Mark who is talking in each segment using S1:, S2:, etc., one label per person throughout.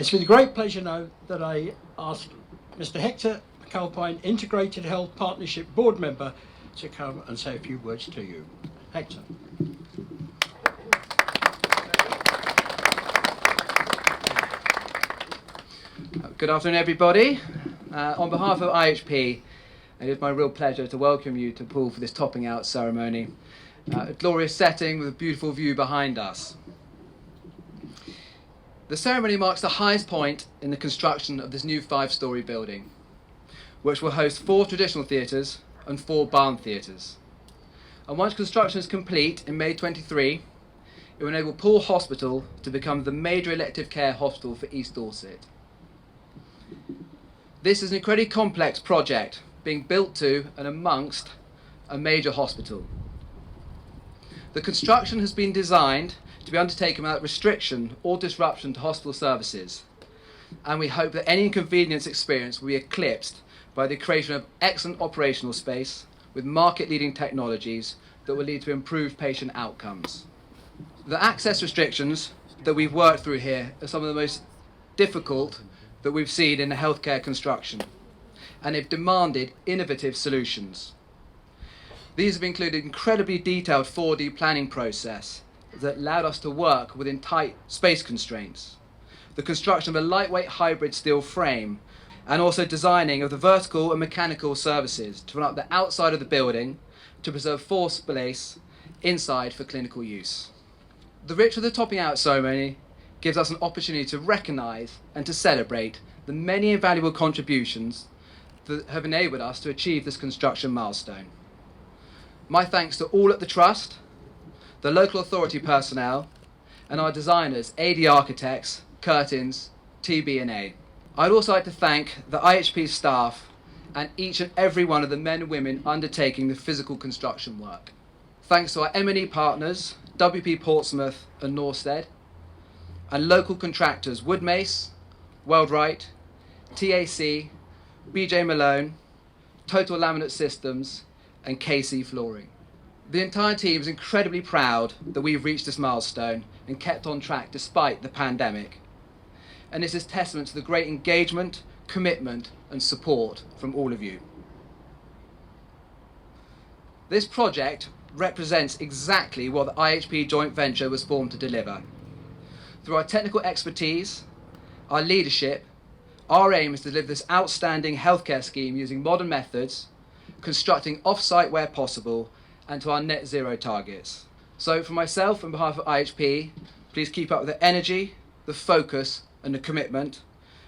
S1: It's with great pleasure now that I ask Mr. Hector Calpine, Integrated Health Partnership Board Member, to come and say a few words to you. Hector.
S2: Good afternoon, everybody. On behalf of IHP, it is my real pleasure to welcome you to Poole for this topping out ceremony. A glorious setting with a beautiful view behind us. The ceremony marks the highest point in the construction of this new 5-storey building, which will host 4 traditional theatres and 4 barn theatres. And once construction is complete in May 23, it will enable Poole Hospital to become the major elective care hospital for East Dorset. This is an incredibly complex project being built to and amongst a major hospital. The construction has been designed to be undertaken without restriction or disruption to hospital services, and we hope that any inconvenience experienced will be eclipsed by the creation of excellent operational space with market-leading technologies that will lead to improved patient outcomes. The access restrictions that we've worked through here are some of the most difficult that we've seen in the healthcare construction, and they've demanded innovative solutions. These have included incredibly detailed 4D planning process that allowed us to work within tight space constraints, the construction of a lightweight hybrid steel frame, and also designing of the vertical and mechanical services to run up the outside of the building to preserve floor space inside for clinical use. The ritual of the topping out ceremony gives us an opportunity to recognise and to celebrate the many invaluable contributions that have enabled us to achieve this construction milestone. My thanks to all at the Trust, the local authority personnel, and our designers, AD Architects, Curtains, TB&A. I'd also like to thank the IHP staff and each and every one of the men and women undertaking the physical construction work. Thanks to our M&E partners, WP Portsmouth and Norstead, and local contractors Woodmace, Weldrite, TAC, BJ Malone, Total Laminate Systems, and KC Flooring. The entire team is incredibly proud that we've reached this milestone and kept on track despite the pandemic. And this is testament to the great engagement, commitment, and support from all of you. This project represents exactly what the IHP joint venture was formed to deliver. Through our technical expertise, our leadership, our aim is to deliver this outstanding healthcare scheme using modern methods, constructing off-site where possible, and to our net zero targets. So for myself, on behalf of IHP, please keep up with the energy, the focus, and the commitment,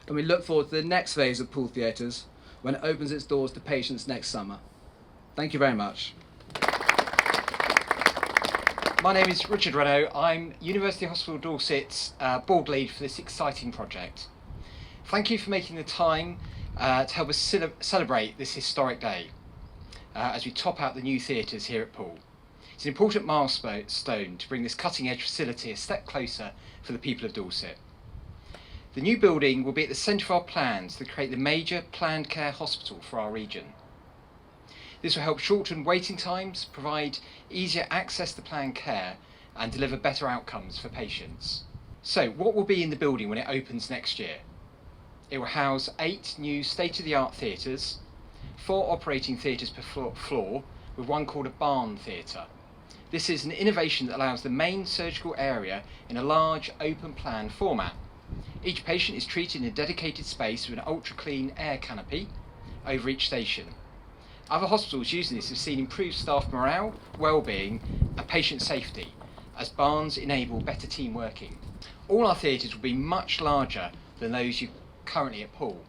S2: and we look forward to the next phase of Poole Theatres when it opens its doors to patients next summer. Thank you very much.
S3: My name is Richard Renaud. I'm University Hospital Dorset's board lead for this exciting project. Thank you for making the time to help us celebrate this historic day as we top out the new theatres here at Poole. It's an important milestone to bring this cutting-edge facility a step closer for the people of Dorset. The new building will be at the centre of our plans to create the major planned care hospital for our region. This will help shorten waiting times, provide easier access to planned care, and deliver better outcomes for patients. So, what will be in the building when it opens next year? It will house 8 new state-of-the-art theatres, 4 operating theatres per floor, with one called a barn theatre. This is an innovation that allows the main surgical area in a large open-plan format. Each patient is treated in a dedicated space with an ultra-clean air canopy over each station. Other hospitals using this have seen improved staff morale, well-being and patient safety, as barns enable better team working. All our theatres will be much larger than those currently at Poole.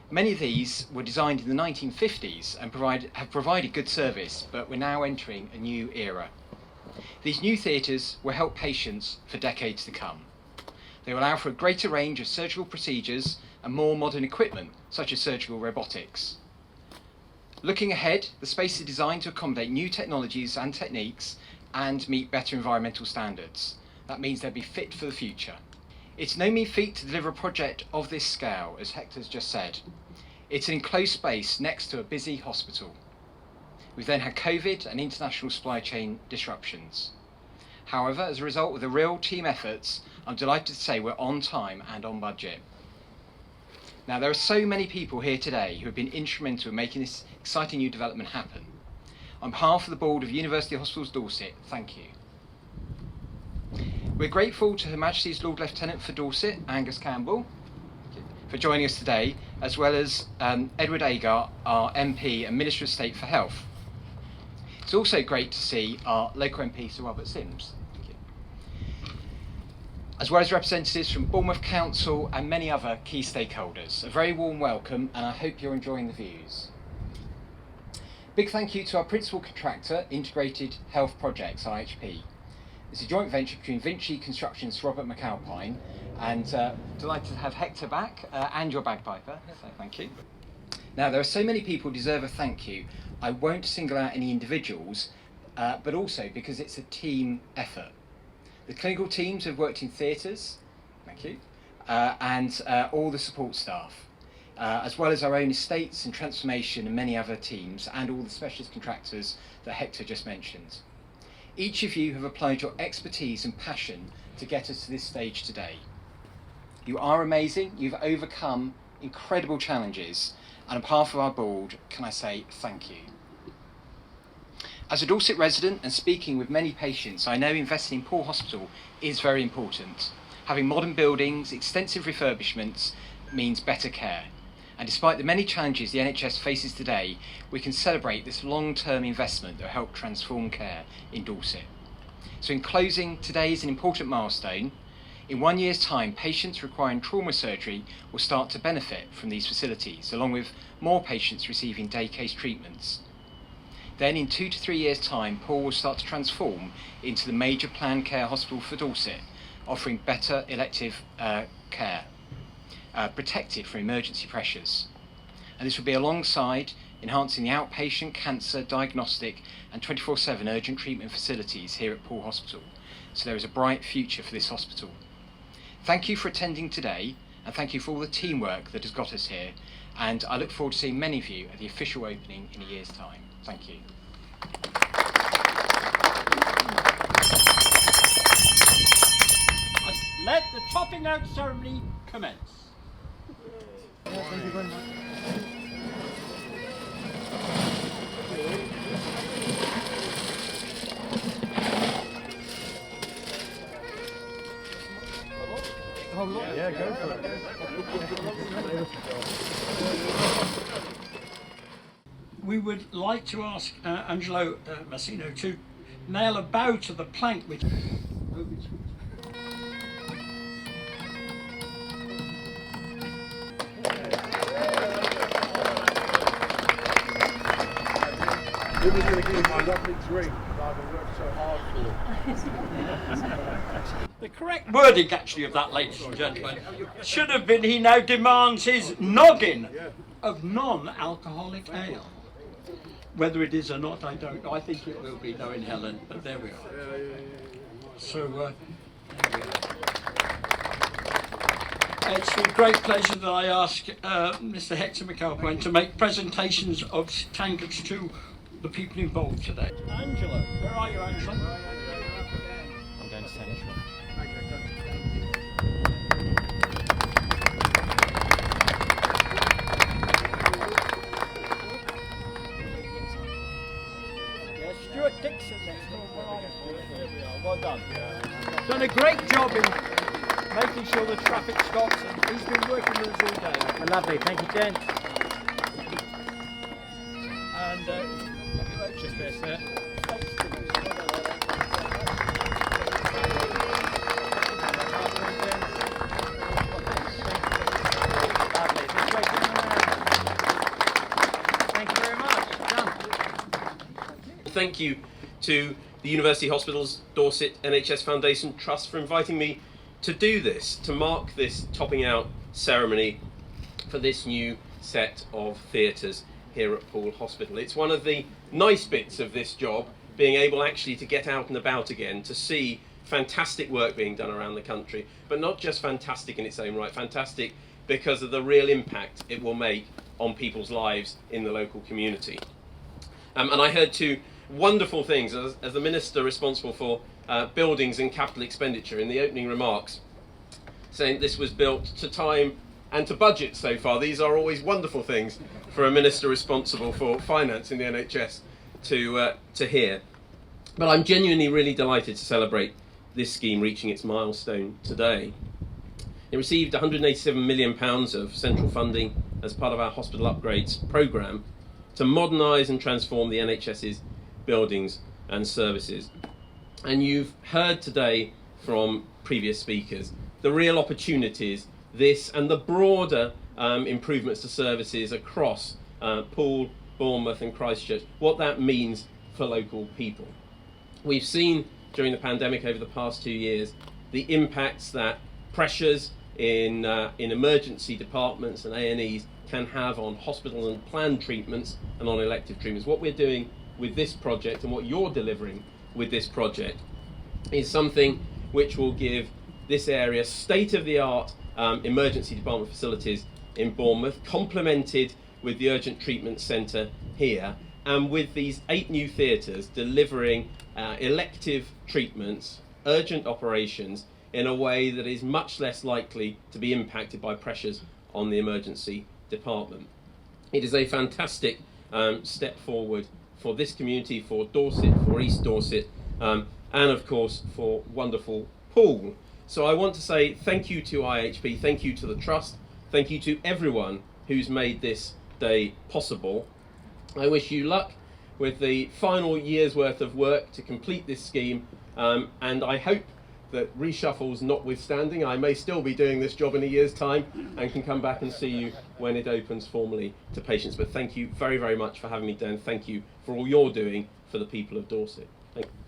S3: Many of these were designed in the 1950s and have provided good service, but we're now entering a new era. These new theatres will help patients for decades to come. They will allow for a greater range of surgical procedures and more modern equipment, such as surgical robotics. Looking ahead, the space is designed to accommodate new technologies and techniques and meet better environmental standards. That means they'll be fit for the future. It's no mean feat to deliver a project of this scale, as Hector's just said. It's an enclosed space next to a busy hospital. We've then had COVID and international supply chain disruptions. However, as a result of the real team efforts, I'm delighted to say we're on time and on budget. Now, there are so many people here today who have been instrumental in making this exciting new development happen. On behalf of the Board of University Hospitals Dorset, thank you. We're grateful to Her Majesty's Lord Lieutenant for Dorset, Angus Campbell, for joining us today, as well as Edward Agar, our MP and Minister of State for Health. It's also great to see our local MP, Sir Robert Sims, thank you, as well as representatives from Bournemouth Council and many other key stakeholders. A very warm welcome, and I hope you're enjoying the views. Big thank you to our principal contractor, Integrated Health Projects, IHP. It's a joint venture between Vinci Construction's Robert McAlpine, and delighted to have Hector back, and your bagpiper, so thank you. Now, there are so many people who deserve a thank you. I won't single out any individuals, but also because it's a team effort. The clinical teams have worked in theatres, thank you, and all the support staff, as well as our own estates and transformation and many other teams, and all the specialist contractors that Hector just mentioned. Each of you have applied your expertise and passion to get us to this stage today. You are amazing, you've overcome incredible challenges, and on behalf of our board, can I say thank you. As a Dorset resident and speaking with many patients, I know investing in Poole Hospital is very important. Having modern buildings, extensive refurbishments means better care. And despite the many challenges the NHS faces today, we can celebrate this long-term investment that will help transform care in Dorset. So in closing, today is an important milestone. In 1 year's time, patients requiring trauma surgery will start to benefit from these facilities, along with more patients receiving day case treatments. Then in 2 to 3 years' time, Poole will start to transform into the major planned care hospital for Dorset, offering better elective care, protected from emergency pressures. And this will be alongside enhancing the outpatient, cancer, diagnostic and 24/7 urgent treatment facilities here at Poole Hospital. So there is a bright future for this hospital. Thank you for attending today, and thank you for all the teamwork that has got us here, and I look forward to seeing many of you at the official opening in a year's time. Thank you.
S1: Let the topping out ceremony commence.
S4: Thank you very much. Yeah, go for it.
S1: We would like to ask Angelo Massino to nail a bow to the plank which...
S4: This is going to give me my lovely drink that I've worked so hard for.
S1: The correct wording, actually, of that, ladies and gentlemen, should have been he now demands his noggin of non-alcoholic ale. Whether it is or not, I don't know. I think it will be, knowing Helen, but there we are. So, there we are. It's with great pleasure that I ask Mr. Hector McAlpine to make presentations of tankards to the people involved today. Angela, where are you, Angela?
S3: I'm going to Central.
S1: Yes, Stuart Dixon next door. Where are you, Stuart? There we are. Well done. Done a great job in making sure the traffic stops, and he's been working with us all day.
S5: Lovely, thank you, Jen.
S1: And
S5: Just there, sir. Thank you very much. Done.
S6: Thank you to the University Hospitals Dorset NHS Foundation Trust for inviting me to do this, to mark this topping out ceremony for this new set of theatres here at Poole Hospital. It's one of the nice bits of this job, being able actually to get out and about again, to see fantastic work being done around the country, but not just fantastic in its own right, fantastic because of the real impact it will make on people's lives in the local community. And I heard two wonderful things as the Minister responsible for buildings and capital expenditure in the opening remarks. saying this was built to time and to budget so far. These are always wonderful things for a minister responsible for finance in the NHS to hear. But I'm genuinely really delighted to celebrate this scheme reaching its milestone today. It received £187 million of central funding as part of our hospital upgrades programme to modernise and transform the NHS's buildings and services. And you've heard today from previous speakers the real opportunities this and the broader improvements to services across Poole, Bournemouth and Christchurch, what that means for local people. We've seen during the pandemic over the past 2 years the impacts that pressures in emergency departments and A&Es can have on hospitals and planned treatments and on elective treatments. What we're doing with this project and what you're delivering with this project is something which will give this area state-of-the-art emergency department facilities in Bournemouth, complemented with the urgent treatment centre here, and with these 8 new theatres delivering elective treatments, urgent operations, in a way that is much less likely to be impacted by pressures on the emergency department. It is a fantastic step forward for this community, for Dorset, for East Dorset, and of course for wonderful Poole. So I want to say thank you to IHP, thank you to the Trust, thank you to everyone who's made this day possible. I wish you luck with the final year's worth of work to complete this scheme, and I hope that reshuffles notwithstanding, I may still be doing this job in a year's time and can come back and see you when it opens formally to patients. But thank you very, very much for having me down. Thank you for all you're doing for the people of Dorset. Thank you.